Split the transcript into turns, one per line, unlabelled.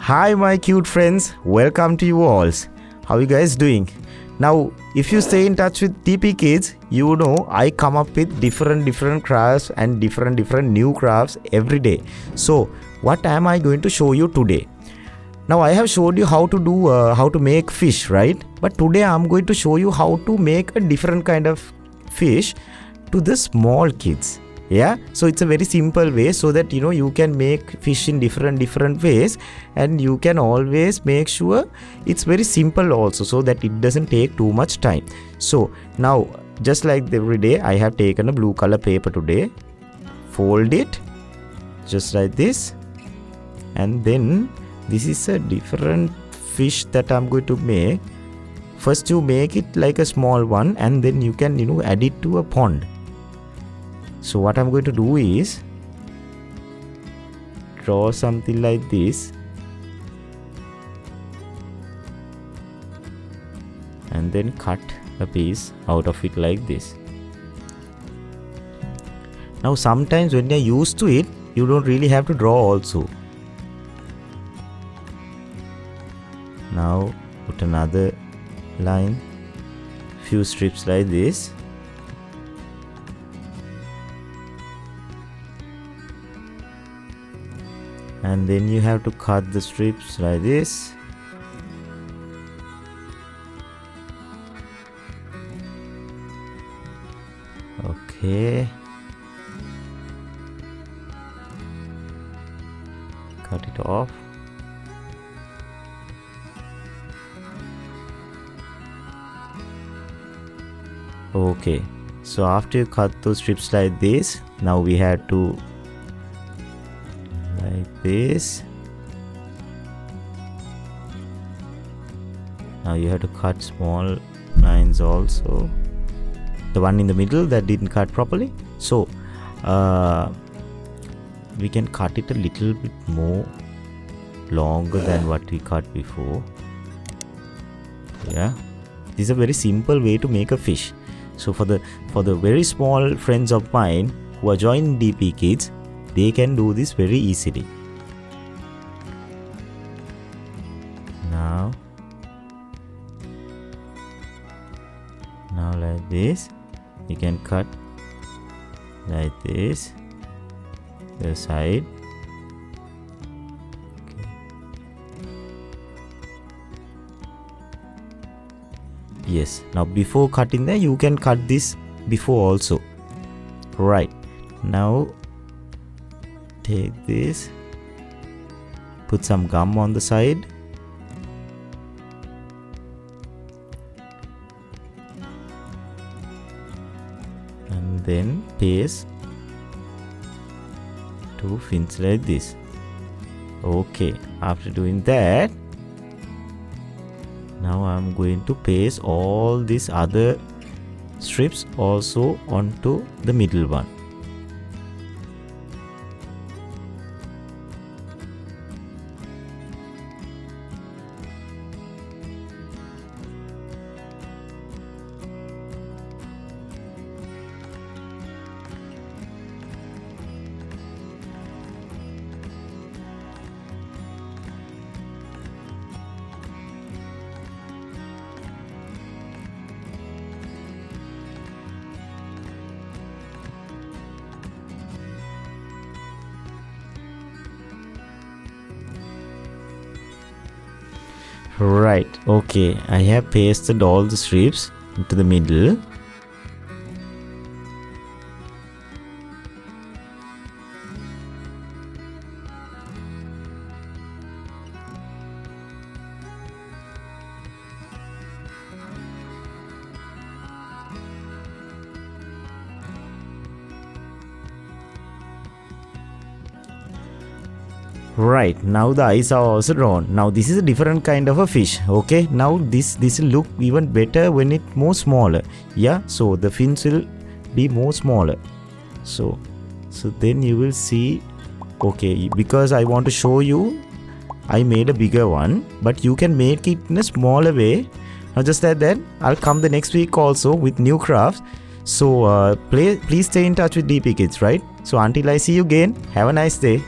Hi my cute friends, welcome to you all. How you guys doing? Now if you stay in touch with TP Kids, you know I come up with different crafts and different new crafts every day. So what am I going to show you today? Now I have showed you how to make fish, right? But today I'm going to show you how to make a different kind of fish to the small kids. Yeah, so it's a very simple way so that you can make fish in different ways, and you can always make sure it's very simple also, so that it doesn't take too much time. So now, just like every day, I have taken a blue color paper today, fold it just like this, and then this is a different fish that I'm going to make. First you make it like a small one, and then you can add it to a pond. So what I'm going to do is draw something like this, and then cut a piece out of it like this. Now sometimes when you're used to it, you don't really have to draw also. Now put another line, few strips like this. And then you have to cut the strips like this. Okay. Cut it off. Okay. So after you cut those strips like this, now we have to like this. Now you have to cut small lines also, the one in the middle that didn't cut properly. So we can cut it a little bit more longer than what we cut before. Yeah, this is a very simple way to make a fish. So for the very small friends of mine who are joining DP Kids, they can do this very easily. Now like this, you can cut like this, the side. Okay. Yes, now before cutting that, you can cut this before also. Right, now take this, put some gum on the side, and then paste two fins like this. Okay, after doing that, now I'm going to paste all these other strips also onto the middle one. Right, okay, I have pasted all the strips into the middle. Right, now the eyes are also drawn. Now this is a different kind of a fish. Okay, now this will look even better when it's more smaller. Yeah, so the fins will be more smaller. So then you will see. Okay, because I want to show you, I made a bigger one, but you can make it in a smaller way. Now just like that, I'll come the next week also with new crafts. So please stay in touch with DP Kids, right? So until I see you again, have a nice day.